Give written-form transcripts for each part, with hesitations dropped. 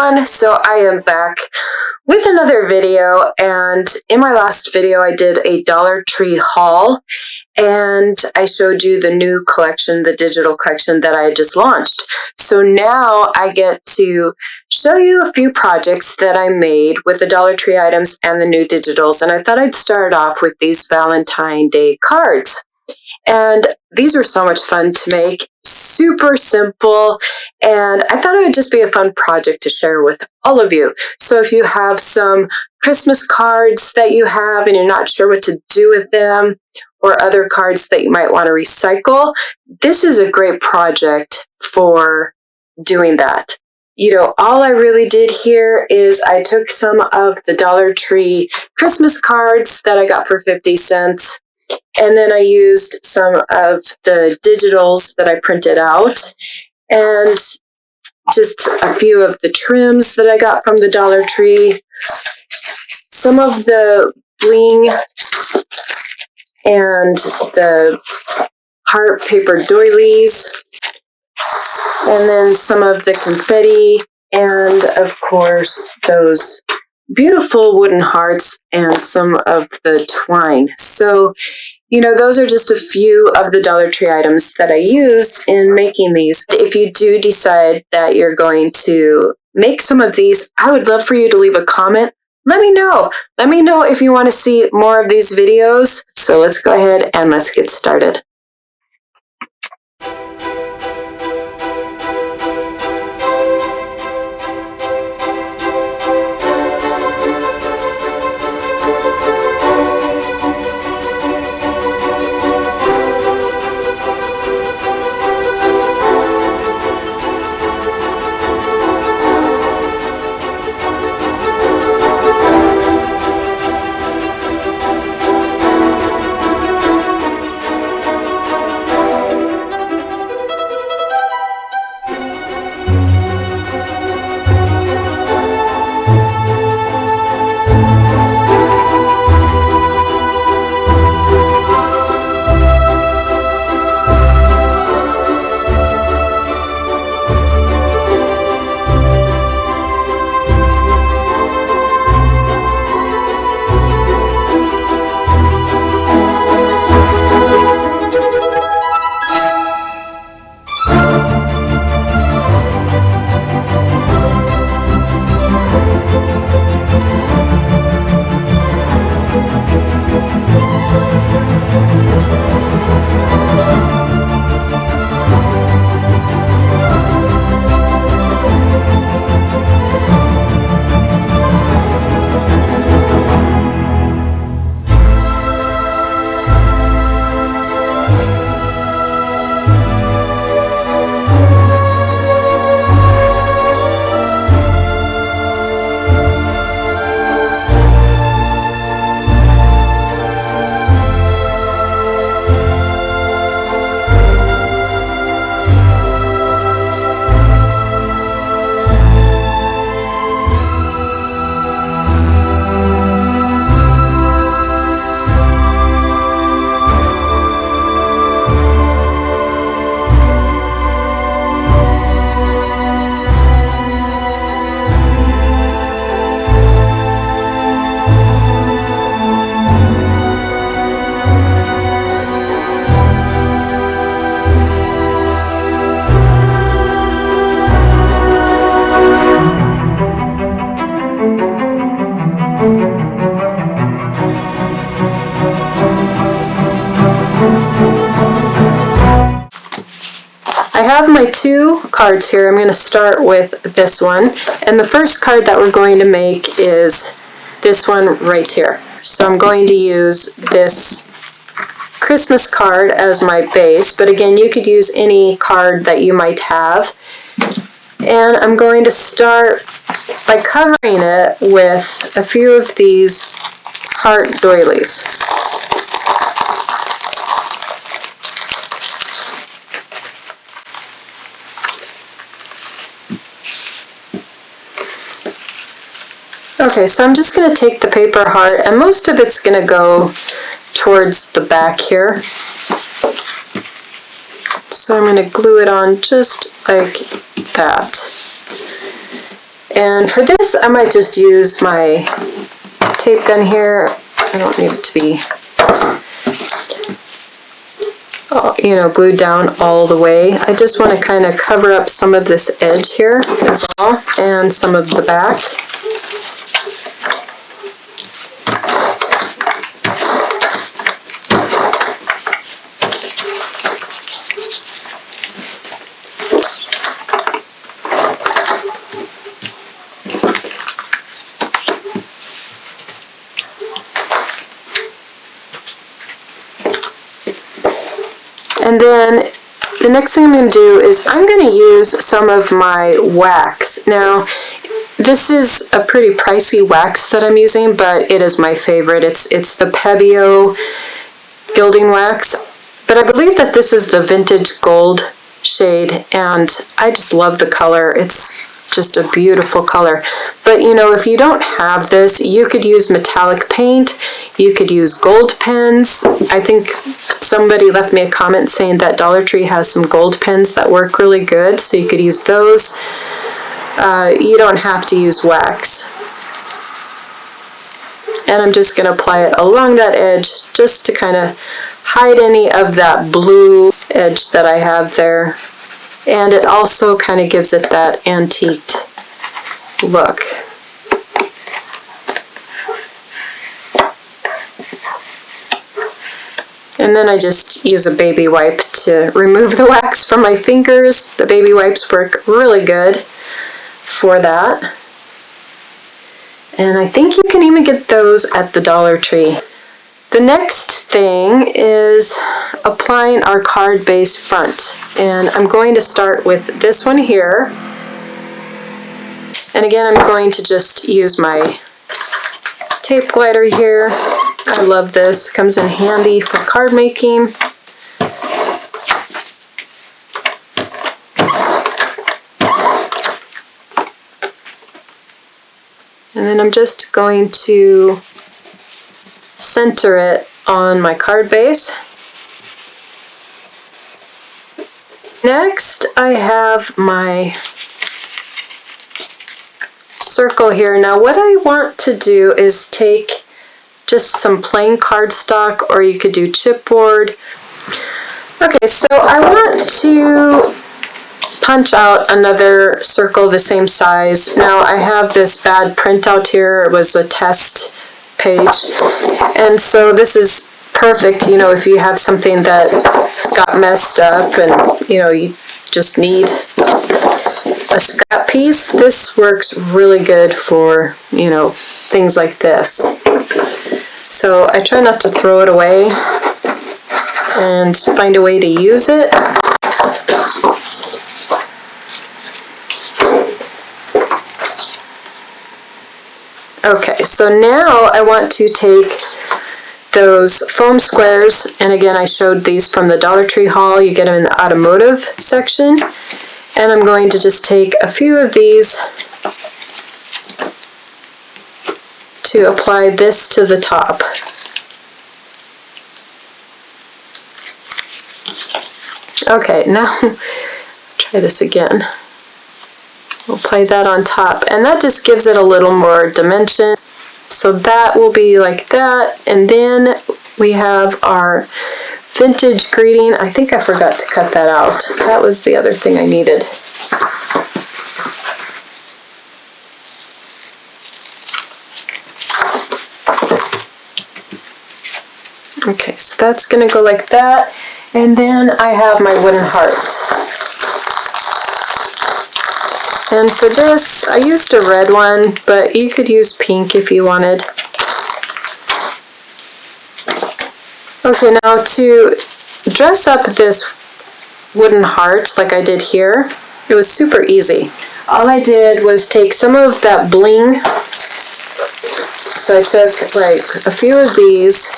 everyone, so I am back with another video, and in my last video I did a Dollar Tree haul and I showed you the new collection, the digital collection that I just launched. So now I get to show you a few projects that I made with the Dollar Tree items and the new digitals, and I thought I'd start off with these Valentine Day cards. And these were so much fun to make, super simple, and I thought it would just be a fun project to share with all of you. So if you have some Christmas cards that you have and you're not sure what to do with them, or other cards that you might want to recycle, this is a great project for doing that. You know, all I really did here is I took some of the Dollar Tree Christmas cards that I got for 50 cents, and then I used some of the digitals that I printed out, and just a few of the trims that I got from the Dollar Tree, some of the bling and the heart paper doilies, and then some of the confetti, and of course those beautiful wooden hearts and some of the twine. So, you know, those are just a few of the Dollar Tree items that I used in making these. If you do decide that you're going to make some of these, I would love for you to leave a comment. Let me know. Let me know if you want to see more of these videos. So let's go ahead and let's get started. I have my two cards here. I'm going to start with this one, and the first card that we're going to make is this one right here. So I'm going to use this Christmas card as my base, but again, you could use any card that you might have. And I'm going to start by covering it with a few of these heart doilies. Okay, so I'm just going to take the paper heart, and most of it's going to go towards the back here. So I'm going to glue it on just like that. And for this, I might just use my tape gun here. I don't need it to be, you know, glued down all the way. I just want to kind of cover up some of this edge here as well, and some of the back. And then the next thing I'm going to do is I'm going to use some of my wax. Now, this is a pretty pricey wax that I'm using, but it is my favorite. It's the Pebeo gilding wax. But I believe that this is the vintage gold shade, and I just love the color. It's just a beautiful color. But you know, if you don't have this, you could use metallic paint, you could use gold pens. I think somebody left me a comment saying that Dollar Tree has some gold pens that work really good, so you could use those. You don't have to use wax. And I'm just going to apply it along that edge just to kind of hide any of that blue edge that I have there. And it also kind of gives it that antiqued look. And then I just use a baby wipe to remove the wax from my fingers. The baby wipes work really good for that. And I think you can even get those at the Dollar Tree. The next thing is applying our card base front. And I'm going to start with this one here. And again, I'm going to just use my tape glider here. I love this, comes in handy for card making. And then I'm just going to center it on my card base. Next, I have my circle here. Now what I want to do is take just some plain cardstock, or you could do chipboard. Okay, so I want to punch out another circle the same size. Now I have this bad printout here. It was a test page, and so this is perfect, you know, if you have something that got messed up and, you know, you just need a scrap piece. This works really good for, you know, things like this. So I try not to throw it away and find a way to use it. Okay, so now I want to take those foam squares, and again I showed these from the Dollar Tree haul. You get them in the automotive section, and I'm going to just take a few of these to apply this to the top. Okay, now try this again. We'll apply that on top, and that just gives it a little more dimension. So that will be like that, and then we have our vintage greeting. I think I forgot to cut that out. That was the other thing I needed. Okay, so that's gonna go like that, and then I have my wooden heart. And for this, I used a red one, but you could use pink if you wanted. Okay, now to dress up this wooden heart like I did here, it was super easy. All I did was take some of that bling. So I took like a few of these,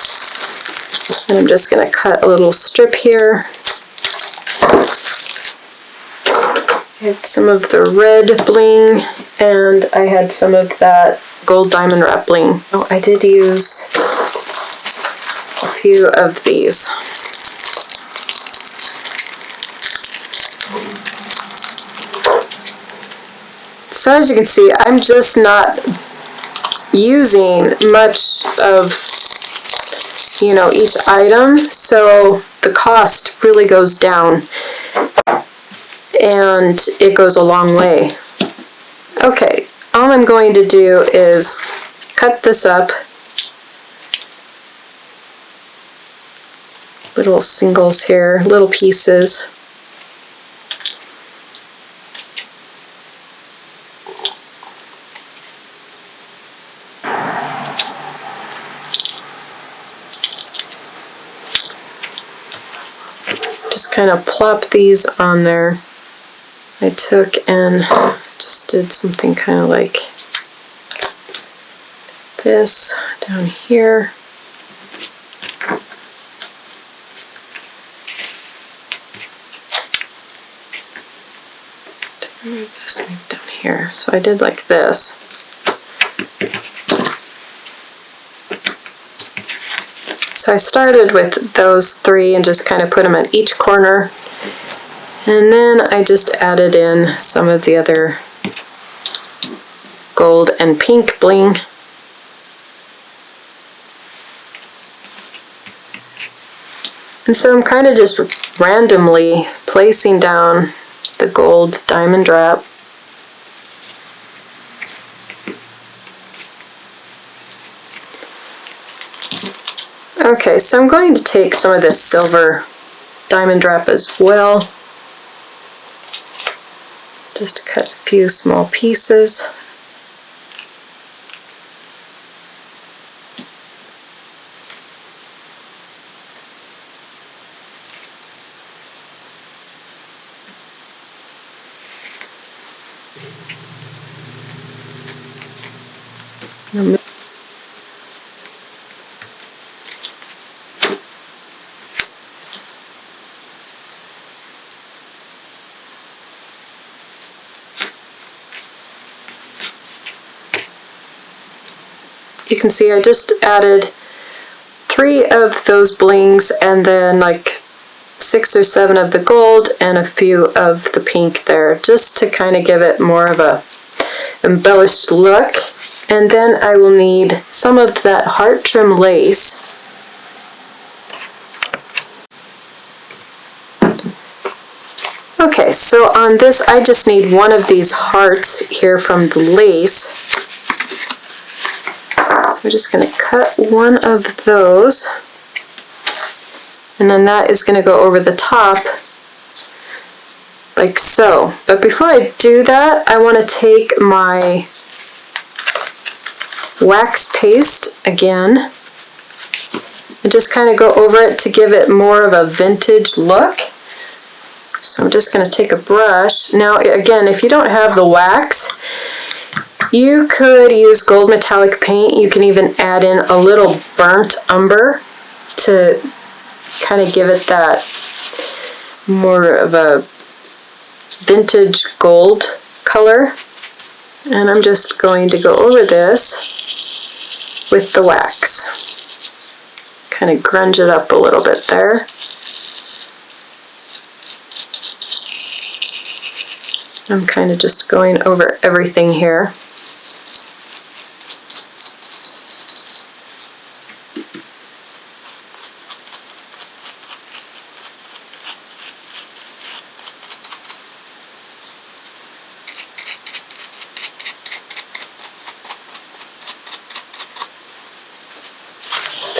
and I'm just gonna cut a little strip here. I had some of the red bling, and I had some of that gold diamond wrap bling. Oh, I did use a few of these. So as you can see, I'm just not using much of, you know, each item, so the cost really goes down and it goes a long way. Okay, all I'm going to do is cut this up, little singles here, little pieces. Just kind of plop these on there. I took and just did something kind of like this down here. Move this maybe down here. So I did like this. So I started with those three and just kind of put them at each corner. And then I just added in some of the other gold and pink bling. And so I'm kind of just randomly placing down the gold diamond wrap. Okay, so I'm going to take some of this silver diamond wrap as well. Just cut a few small pieces. You can see I just added 3 of those blings and then like 6 or 7 of the gold and a few of the pink there, just to kind of give it more of a embellished look. And then I will need some of that heart trim lace. Okay, so on this I just need one of these hearts here from the lace. So we're just going to cut one of those, and then that is going to go over the top like so. But before I do that, I want to take my wax paste again and just kind of go over it to give it more of a vintage look. So I'm just going to take a brush. Now again, if you don't have the wax, you could use gold metallic paint. You can even add in a little burnt umber to kind of give it that more of a vintage gold color. And I'm just going to go over this with the wax. Kind of grunge it up a little bit there. I'm kind of just going over everything here.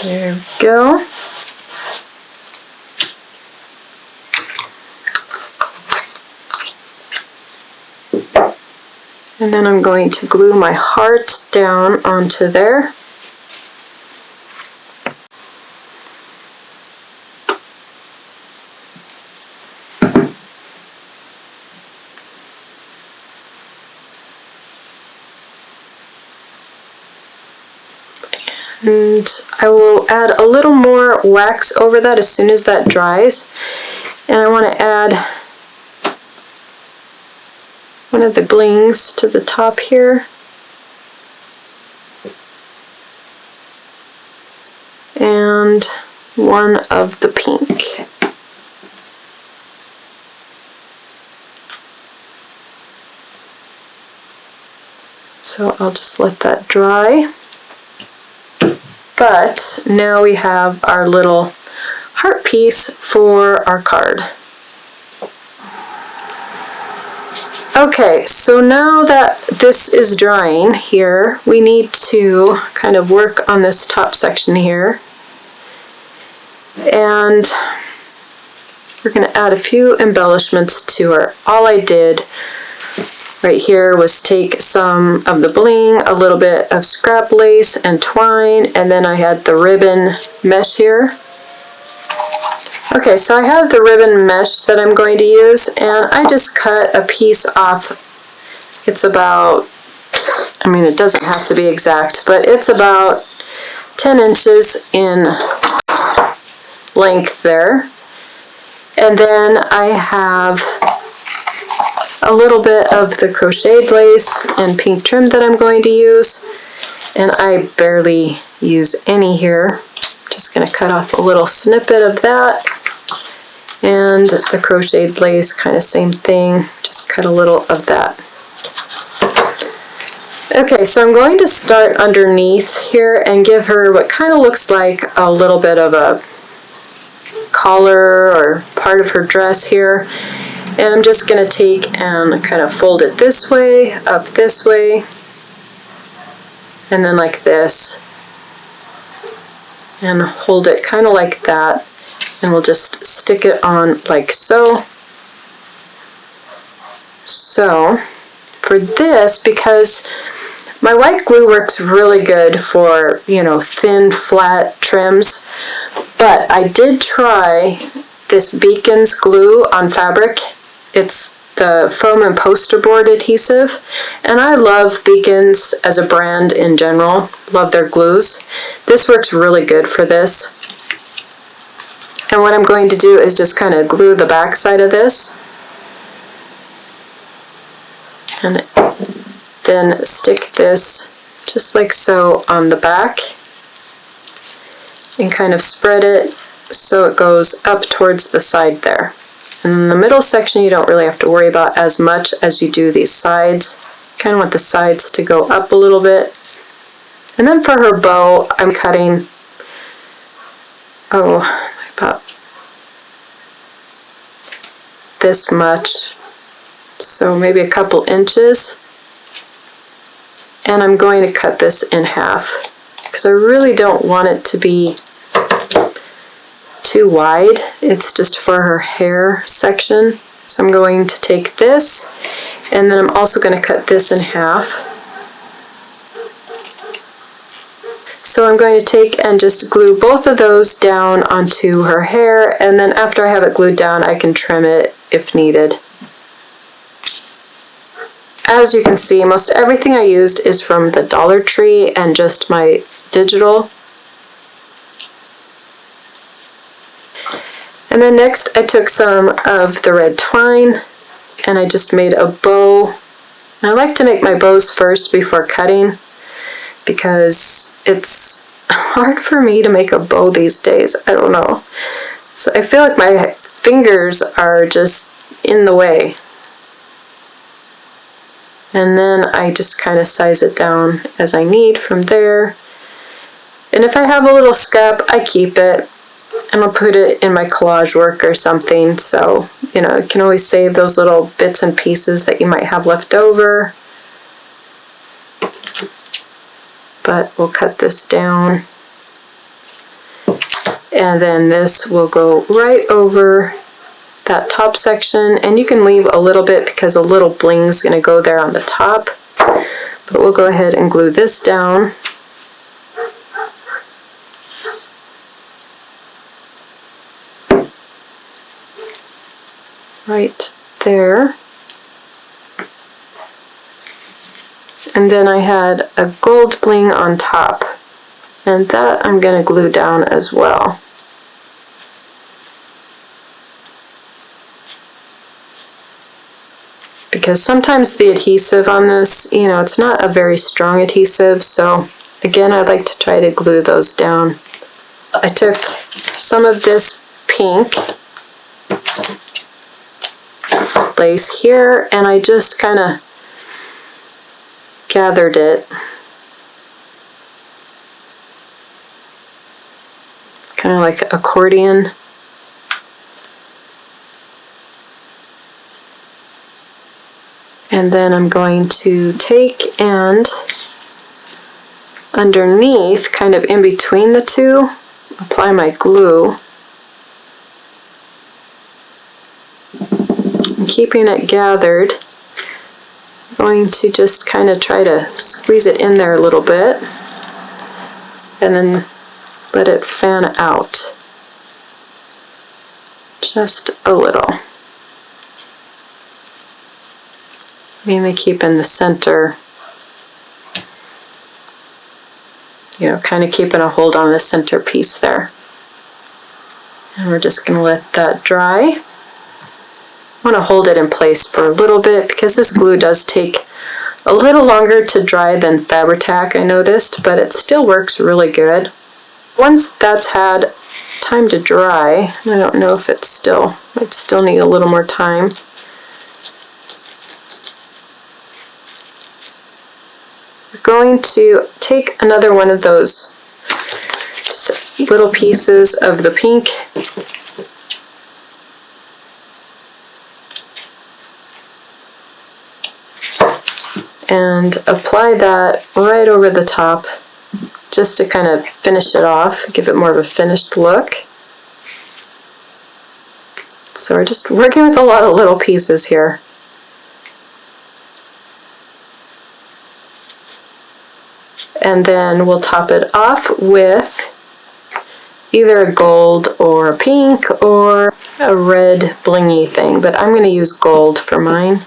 There we go. And then I'm going to glue my heart down onto there. And I will add a little more wax over that as soon as that dries. And I want to add one of the blings to the top here. And one of the pink. So I'll just let that dry. But now we have our little heart piece for our card. Okay, so now that this is drying here, we need to kind of work on this top section here. And we're going to add a few embellishments to her. All I did right here was take some of the bling, a little bit of scrap lace and twine, and then I had the ribbon mesh here. Okay, so I have the ribbon mesh that I'm going to use, and I just cut a piece off. It's about, I mean, it doesn't have to be exact, but it's about 10 inches in length there. And then I have a little bit of the crocheted lace and pink trim that I'm going to use, and I barely use any here. Just going to cut off a little snippet of that, and the crocheted lace, kind of same thing, just cut a little of that. Okay, so I'm going to start underneath here and give her what kind of looks like a little bit of a collar or part of her dress here. And I'm just going to take and kind of fold it this way, up this way, and then like this. And hold it kind of like that. And we'll just stick it on like so. So, for this, because my white glue works really good for, you know, thin, flat trims, but I did try this Beacons glue on fabric. It's the foam and poster board adhesive, and I love Beacons as a brand in general. Love their glues. This works really good for this. And what I'm going to do is just kind of glue the back side of this, and then stick this just like so on the back, and kind of spread it so it goes up towards the side there. And in the middle section you don't really have to worry about as much as you do these sides. Kind of want the sides to go up a little bit. And then for her bow, I'm cutting, about this much, so maybe a couple inches. And I'm going to cut this in half because I really don't want it to be too wide. It's just for her hair section. So I'm going to take this, and then I'm also going to cut this in half. So I'm going to take and just glue both of those down onto her hair, and then after I have it glued down, I can trim it if needed. As you can see, most everything I used is from the Dollar Tree and just my digital. And then next I took some of the red twine and I just made a bow. And I like to make my bows first before cutting because it's hard for me to make a bow these days. I don't know. So I feel like my fingers are just in the way. And then I just kind of size it down as I need from there. And if I have a little scrap, I keep it. And I'll put it in my collage work or something. So, you know, you can always save those little bits and pieces that you might have left over. But we'll cut this down. And then this will go right over that top section, and you can leave a little bit because a little bling is going to go there on the top, but we'll go ahead and glue this down. Right there. And then I had a gold bling on top, and that I'm going to glue down as well. Because sometimes the adhesive on this, you know, it's not a very strong adhesive, so again, I like to try to glue those down. I took some of this pink lace here, and I just kind of gathered it. Kind of like accordion. And then I'm going to take and underneath, kind of in between the two, apply my glue. And keeping it gathered, I'm going to just kind of try to squeeze it in there a little bit and then let it fan out. Just a little. Mainly keep in the center. You know, kind of keeping a hold on the center piece there. And we're just going to let that dry. I want to hold it in place for a little bit because this glue does take a little longer to dry than Fabri-Tac, I noticed, but it still works really good. Once that's had time to dry, I don't know if it might still need a little more time. We're going to take another one of those just little pieces of the pink and apply that right over the top just to kind of finish it off, give it more of a finished look. So we're just working with a lot of little pieces here. And then we'll top it off with either a gold or a pink or a red blingy thing, but I'm going to use gold for mine.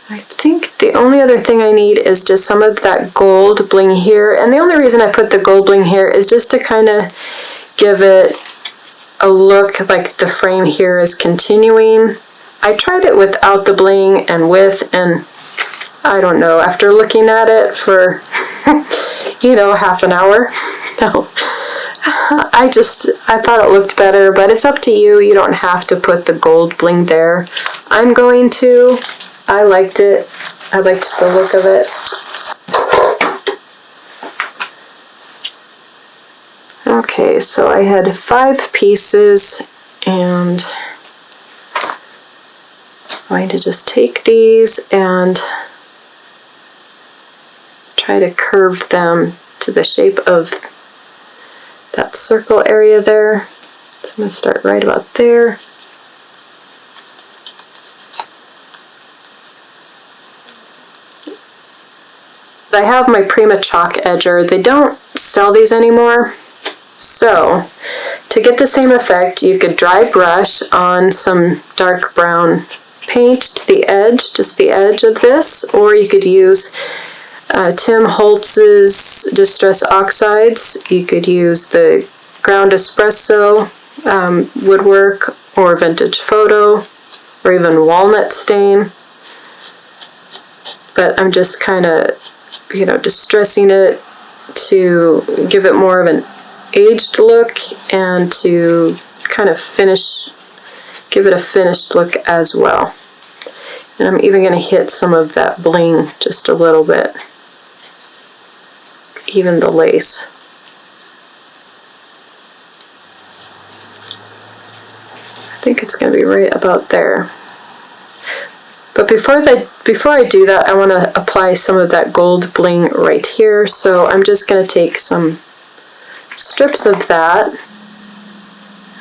I think the only other thing I need is just some of that gold bling here, and the only reason I put the gold bling here is just to kind of give it a look like the frame here is continuing. I tried it without the bling and with, and I don't know, after looking at it for, you know, half an hour, no. I thought it looked better, but it's up to you. You don't have to put the gold bling there. I'm going to. I liked it. I liked the look of it. Okay, so I had 5 pieces, and I'm going to just take these and try to curve them to the shape of that circle area there. So I'm going to start right about there. I have my Prima chalk edger. They don't sell these anymore. So to get the same effect, you could dry brush on some dark brown paint to the edge, just the edge of this, or you could use Tim Holtz's Distress Oxides. You could use the Ground Espresso woodwork, or Vintage Photo, or even Walnut Stain. But I'm just kind of, you know, distressing it to give it more of an aged look and to kind of give it a finished look as well. And I'm even going to hit some of that bling just a little bit, even the lace. I think it's going to be right about there. But before I do that, I want to apply some of that gold bling right here. So I'm just going to take some strips of that,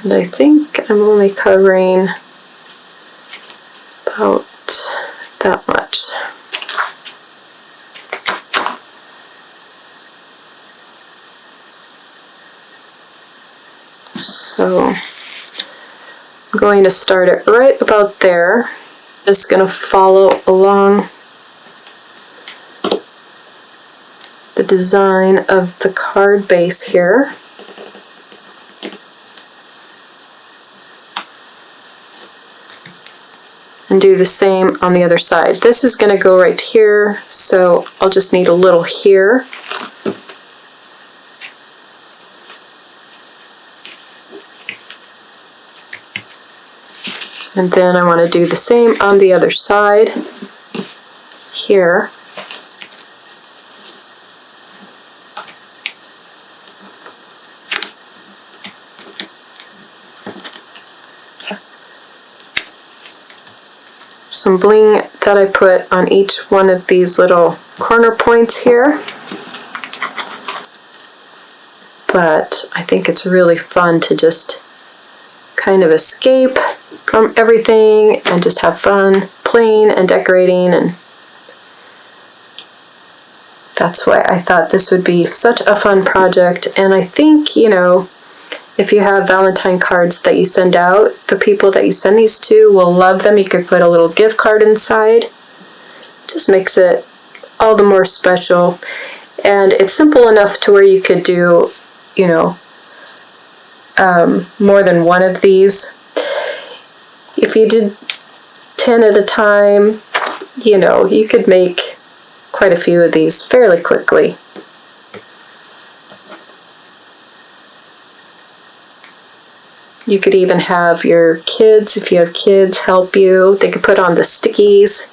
and I think I'm only covering about that much. So I'm going to start it right about there. Just going to follow along the design of the card base here. And do the same on the other side. This is going to go right here, so I'll just need a little here. And then I want to do the same on the other side. here. Some bling that I put on each one of these little corner points here. But I think it's really fun to just kind of escape from everything and just have fun playing and decorating, and that's why I thought this would be such a fun project. And I think, you know, if you have Valentine cards that you send out, the people that you send these to will love them. You could put a little gift card inside. Just makes it all the more special. And it's simple enough to where you could do, you know, more than one of these. If you did 10 at a time, you know, you could make quite a few of these fairly quickly. You could even have your kids, if you have kids, help you. They could put on the stickies.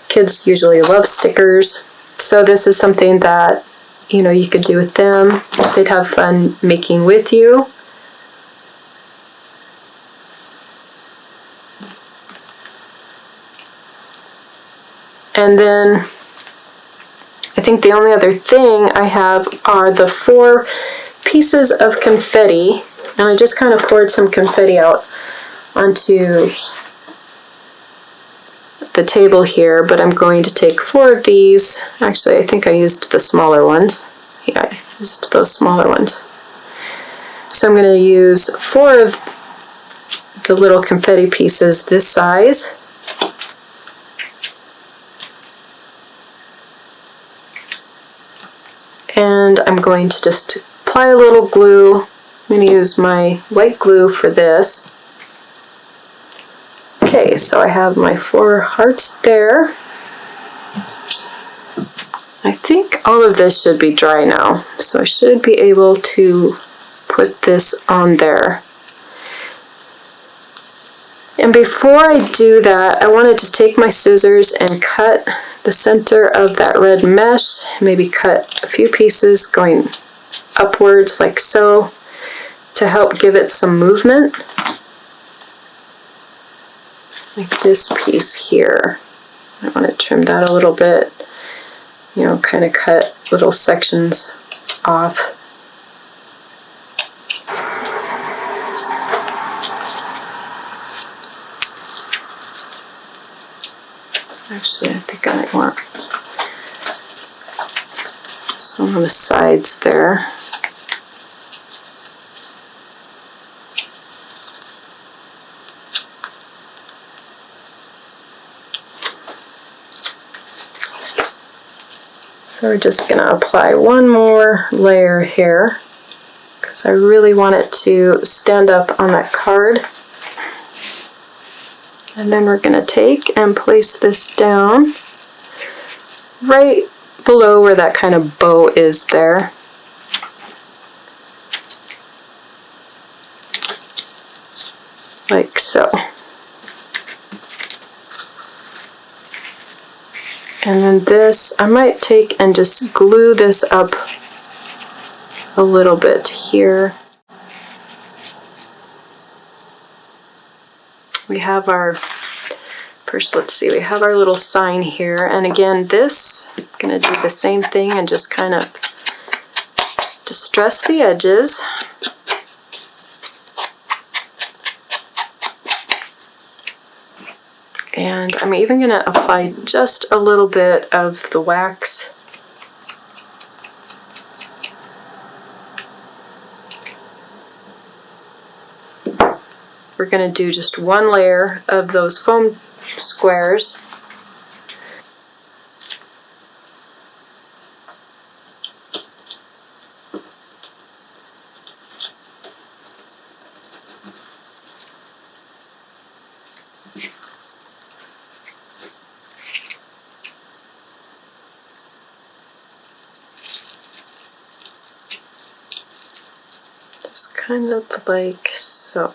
Kids usually love stickers. So this is something that, you know, you could do with them. They'd have fun making with you. And then I think the only other thing I have are the 4 pieces of confetti. And I just kind of poured some confetti out onto the table here, but I'm going to take 4 of these. Actually, I think I used the smaller ones. Yeah, I used those smaller ones. So I'm going to use 4 of the little confetti pieces this size. And I'm going to just apply a little glue. I'm going to use my white glue for this. Okay, so I have my 4 hearts there. I think all of this should be dry now, so I should be able to put this on there. And before I do that, I want to just take my scissors and cut the center of that red mesh, maybe cut a few pieces going upwards like so, to help give it some movement. Like this piece here. I want to trim that a little bit, you know, kind of cut little sections off. Actually, I think I want some on the sides there. So we're just going to apply one more layer here because I really want it to stand up on that card. And then we're going to take and place this down right below where that kind of bow is there. Like so. And then this, I might take and just glue this up a little bit here. We have our, first let's see, we have our little sign here. And again, this, I'm going to do the same thing and just kind of distress the edges. And I'm even going to apply just a little bit of the wax. We're going to do just one layer of those foam squares. Just kind of like so.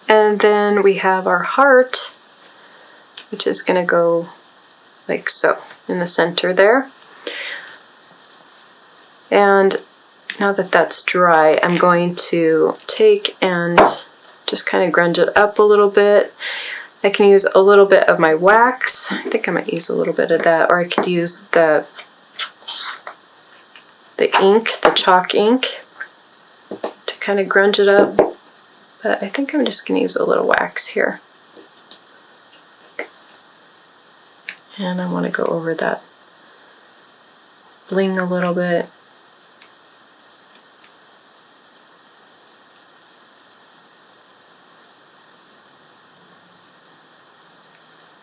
And then we have our heart, which is going to go like so, in the center there. And now that that's dry, I'm going to take and just kind of grunge it up a little bit. I can use a little bit of my wax. I think I might use a little bit of that, or I could use the ink, the chalk ink, to kind of grunge it up. But I think I'm just going to use a little wax here. And I want to go over that bling a little bit.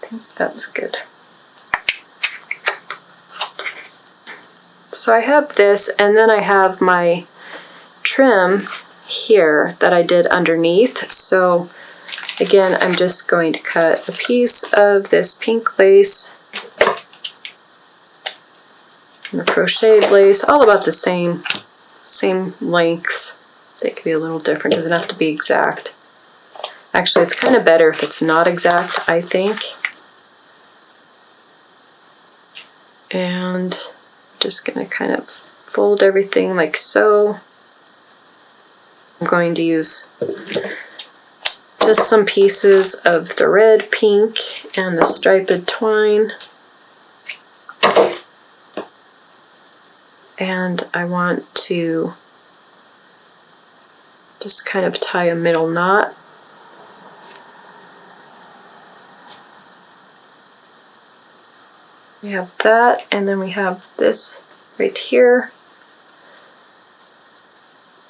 I think that's good. So I have this, and then I have my trim here that I did underneath. So again, I'm just going to cut a piece of this pink lace and the crocheted lace, all about the same lengths. They could be a little different, doesn't have to be exact. Actually, it's kind of better if it's not exact, I think. And just going to kind of fold everything like so. I'm going to use just some pieces of the red, pink, and the striped twine. And I want to just kind of tie a middle knot. We have that, and then we have this right here.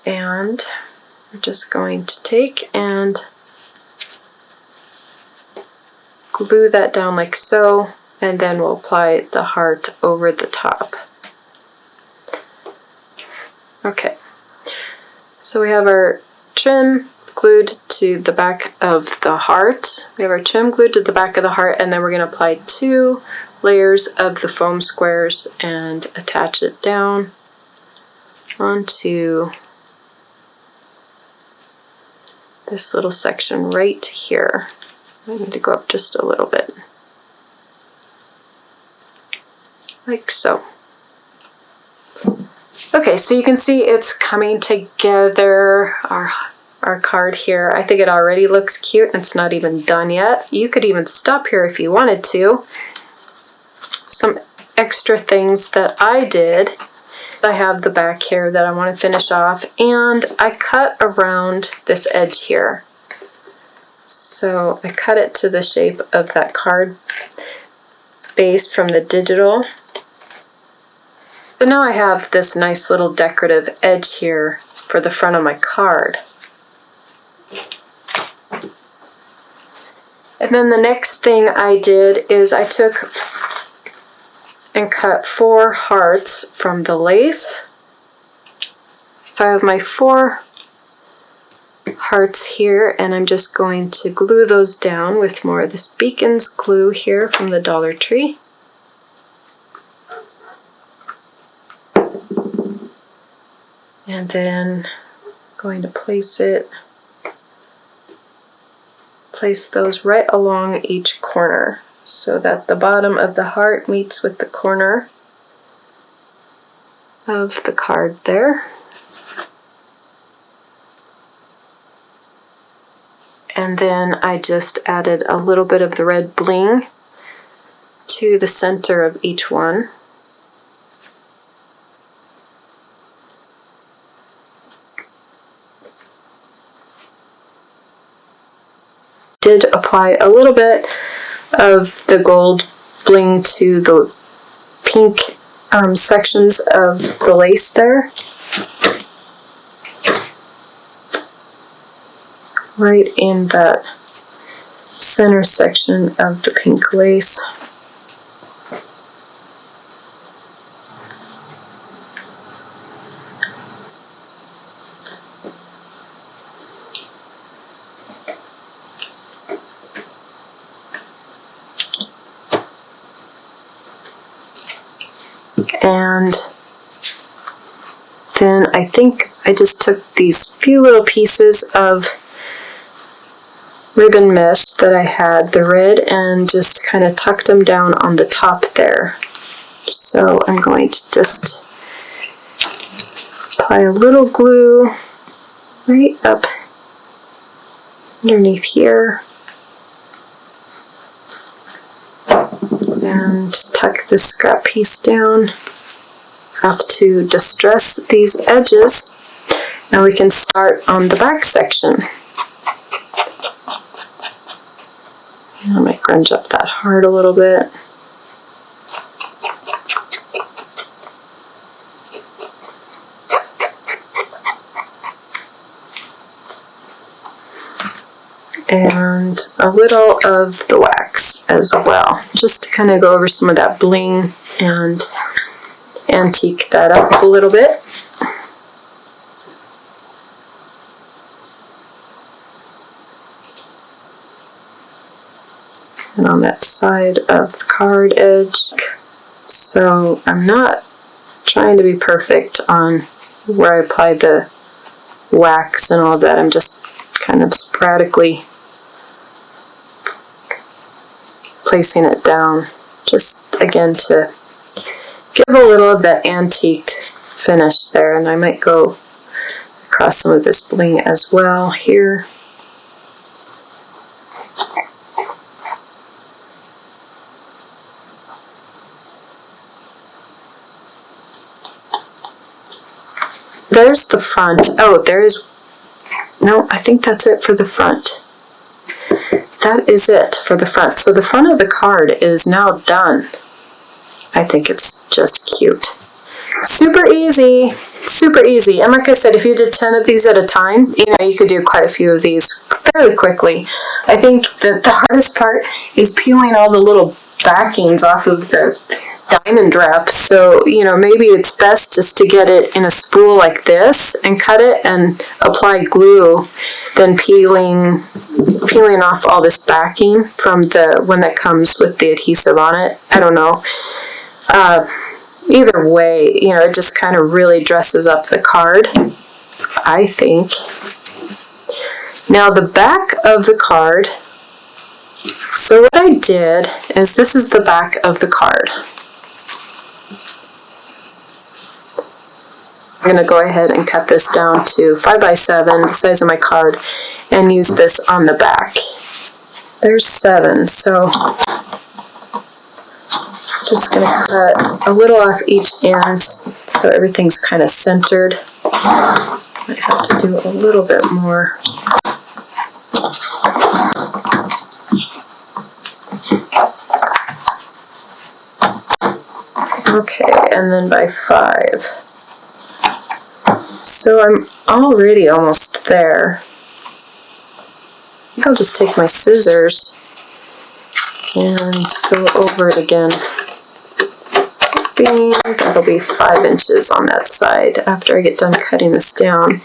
And we're just going to take and glue that down like so, and then we'll apply the heart over the top. Okay, so we have our trim glued to the back of the heart. We have our trim glued to the back of the heart, and then we're going to apply 2 layers of the foam squares and attach it down onto this little section right here. I need to go up just a little bit, like so. Okay, so you can see it's coming together, our card here. I think it already looks cute, and it's not even done yet. You could even stop here if you wanted to. Some extra things that I did. I have the back here that I want to finish off, and I cut around this edge here. So I cut it to the shape of that card base from the digital. So now I have this nice little decorative edge here for the front of my card. And then the next thing I did is I took and cut 4 hearts from the lace. So I have my 4 hearts here, and I'm just going to glue those down with more of this Beacons glue here from the Dollar Tree. And then going to place those right along each corner so that the bottom of the heart meets with the corner of the card there. And then I just added a little bit of the red bling to the center of each one. Did apply a little bit of the gold bling to the pink sections of the lace there. Right in that center section of the pink lace. And then I think I just took these few little pieces of ribbon mesh that I had, the red, and just kind of tucked them down on the top there. So I'm going to just apply a little glue right up underneath here and tuck this scrap piece down. Have to distress these edges. Now we can start on the back section. I might grunge up that hard a little bit. And a little of the wax as well, just to kind of go over some of that bling and antique that up a little bit. And on that side of the card edge. So I'm not trying to be perfect on where I apply the wax and all that. I'm just kind of sporadically placing it down, just again to give a little of that antiqued finish there. And I might go across some of this bling as well here. There's the front. Oh, there is, no, I think that's it for the front. That is it for the front. So the front of the card is now done. I think it's just cute. Super easy, super easy. And like I said, if you did 10 of these at a time, you know, you could do quite a few of these fairly quickly. I think that the hardest part is peeling all the little backings off of the diamond wrap. So, you know, maybe it's best just to get it in a spool like this and cut it and apply glue, then peeling off all this backing from the one that comes with the adhesive on it. I don't know. Either way, you know, it just kind of really dresses up the card, I think. Now the back of the card. So what I did is, this is the back of the card. I'm going to go ahead and cut this down to 5 by 7, the size of my card, and use this on the back. There's 7, so just going to cut a little off each end so everything's kind of centered. Might have to do a little bit more. Okay, and then by 5. So I'm already almost there. I think I'll just take my scissors and go over it again. Bing, that'll be 5 inches on that side after I get done cutting this down.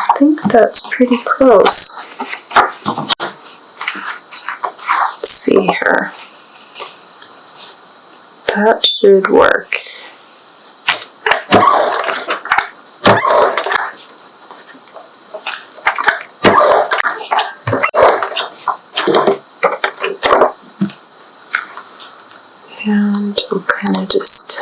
I think that's pretty close. Let's see here. That should work. And we'll kind of just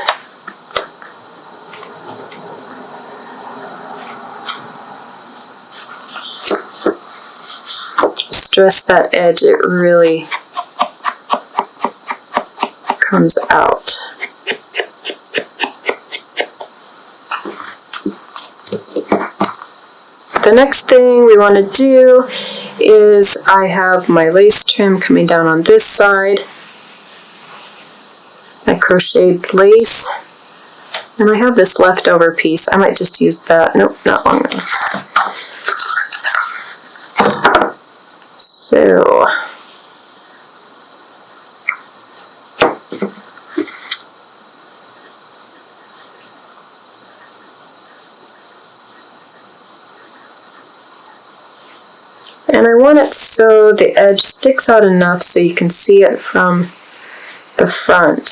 stress that edge. It really comes out. The next thing we want to do is, I have my lace trim coming down on this side. My crocheted lace, and I have this leftover piece. I might just use that. Nope, not long enough. So and I want it so the edge sticks out enough so you can see it from the front.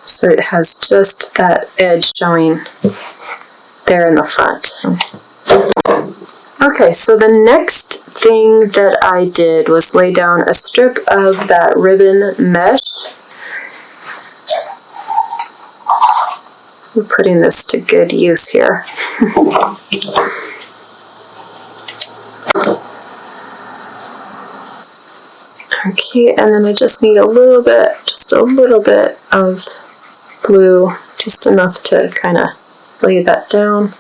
So it has just that edge showing there in the front. Okay, so the next thing that I did was lay down a strip of that ribbon mesh. We're putting this to good use here. Okay, and then I just need a little bit of glue, just enough to kind of lay that down.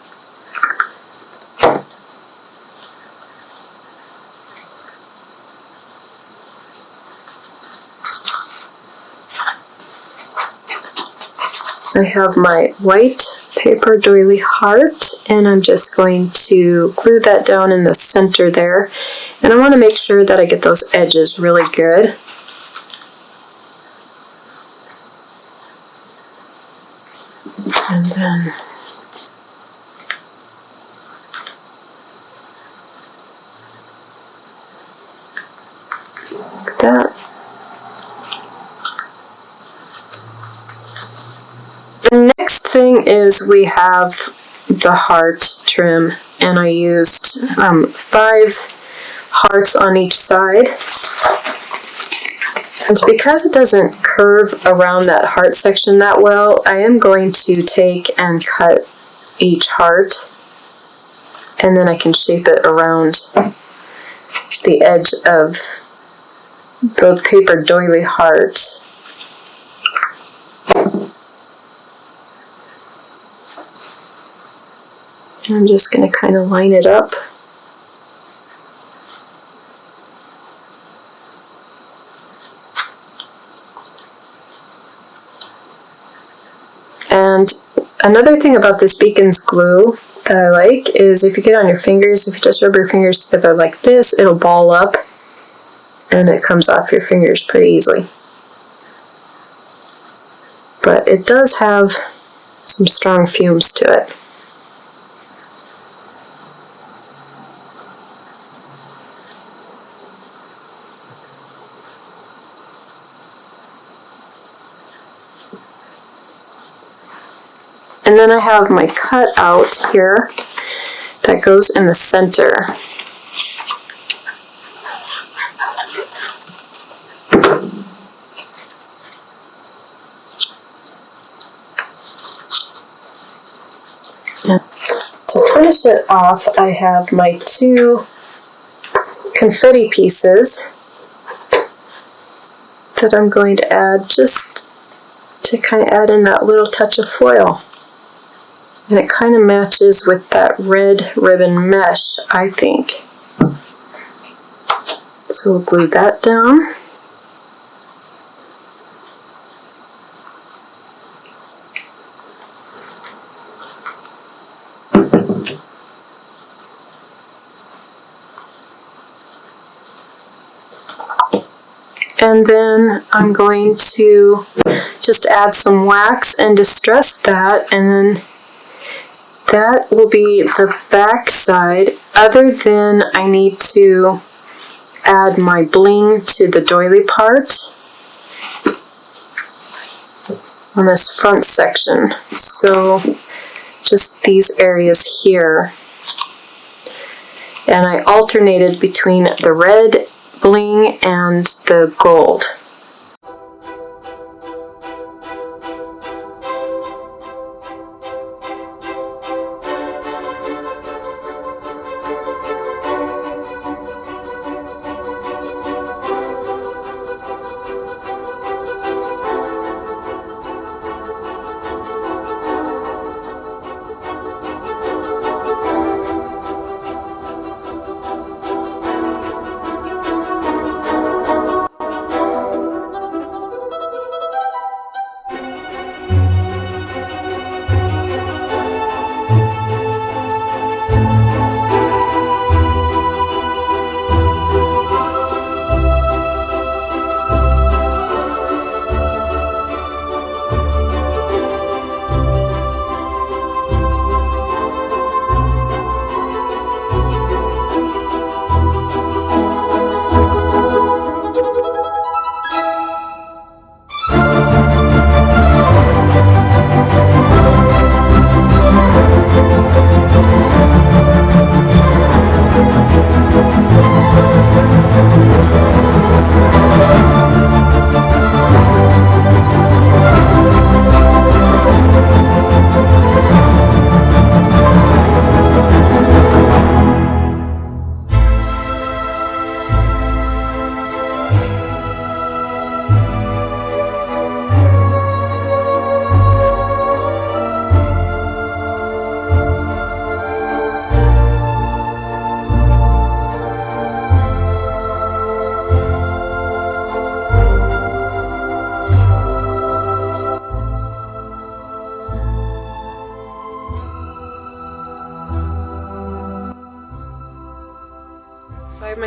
I have my white paper doily heart, and I'm just going to glue that down in the center there. And I want to make sure that I get those edges really good. And then like that. The next thing is we have the heart trim, and I used 5 hearts on each side. And because it doesn't curve around that heart section that well, I am going to take and cut each heart, and then I can shape it around the edge of the paper doily heart. I'm just going to kind of line it up. And another thing about this Beacon's glue that I like is if you get on your fingers, if you just rub your fingers together like this, it'll ball up and it comes off your fingers pretty easily. But it does have some strong fumes to it. And then I have my cutout here that goes in the center. And to finish it off, I have my 2 confetti pieces that I'm going to add just to kind of add in that little touch of foil. And it kind of matches with that red ribbon mesh, I think. So we'll glue that down. And then I'm going to just add some wax and distress that, and then that will be the back side, other than I need to add my bling to the doily part on this front section. So just these areas here. And I alternated between the red bling and the gold.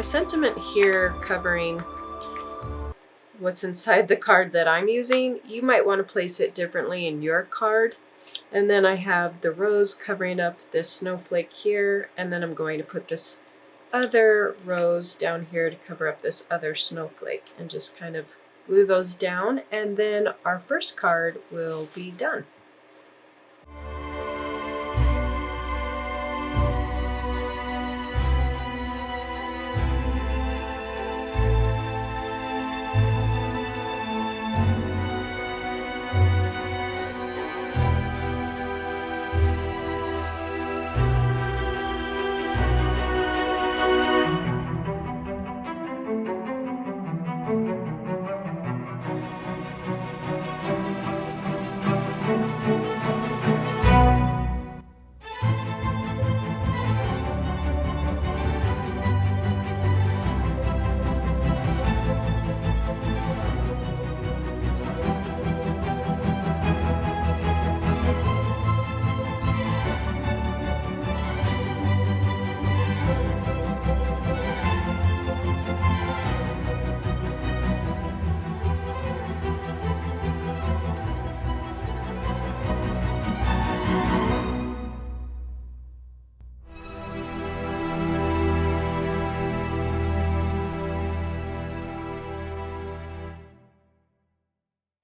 sentiment here covering what's inside the card that I'm using. You might want to place it differently in your card. And then I have the rose covering up this snowflake here, and then I'm going to put this other rose down here to cover up this other snowflake and just kind of glue those down, and then our first card will be done.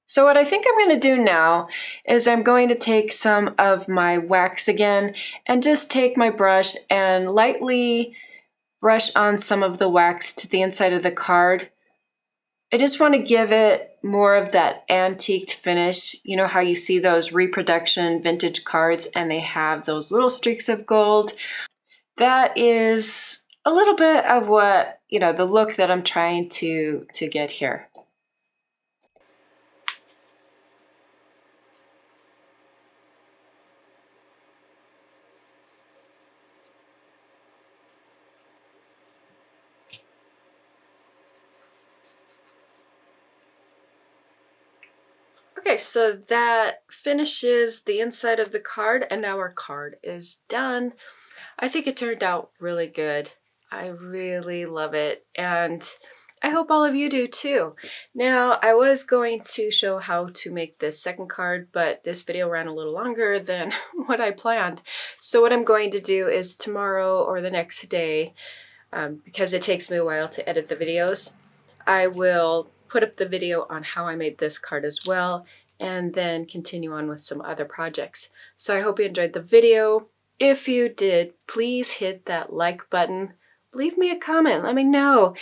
So what I think I'm going to do now is I'm going to take some of my wax again and just take my brush and lightly brush on some of the wax to the inside of the card. I just want to give it more of that antiqued finish. You know how you see those reproduction vintage cards and they have those little streaks of gold? That is a little bit of what, the look that I'm trying to get here. Okay, so that finishes the inside of the card, and now our card is done. I think it turned out really good. I really love it, and I hope all of you do too. Now, I was going to show how to make this second card, but this video ran a little longer than what I planned. So what I'm going to do is tomorrow or the next day, because it takes me a while to edit the videos, I will put up the video on how I made this card as well, and then continue on with some other projects. So I hope you enjoyed the video. If you did, please hit that like button. Leave me a comment. Let me know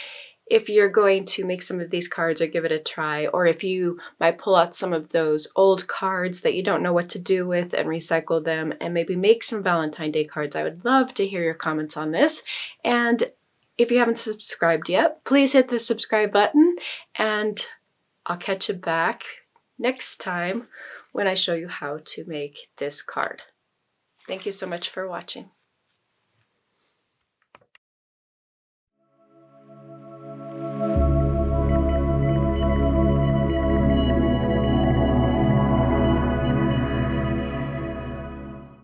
if you're going to make some of these cards or give it a try, or if you might pull out some of those old cards that you don't know what to do with and recycle them and maybe make some Valentine Day cards. I would love to hear your comments on this. And if you haven't subscribed yet, please hit the subscribe button, and I'll catch you back next time when I show you how to make this card. Thank you so much for watching.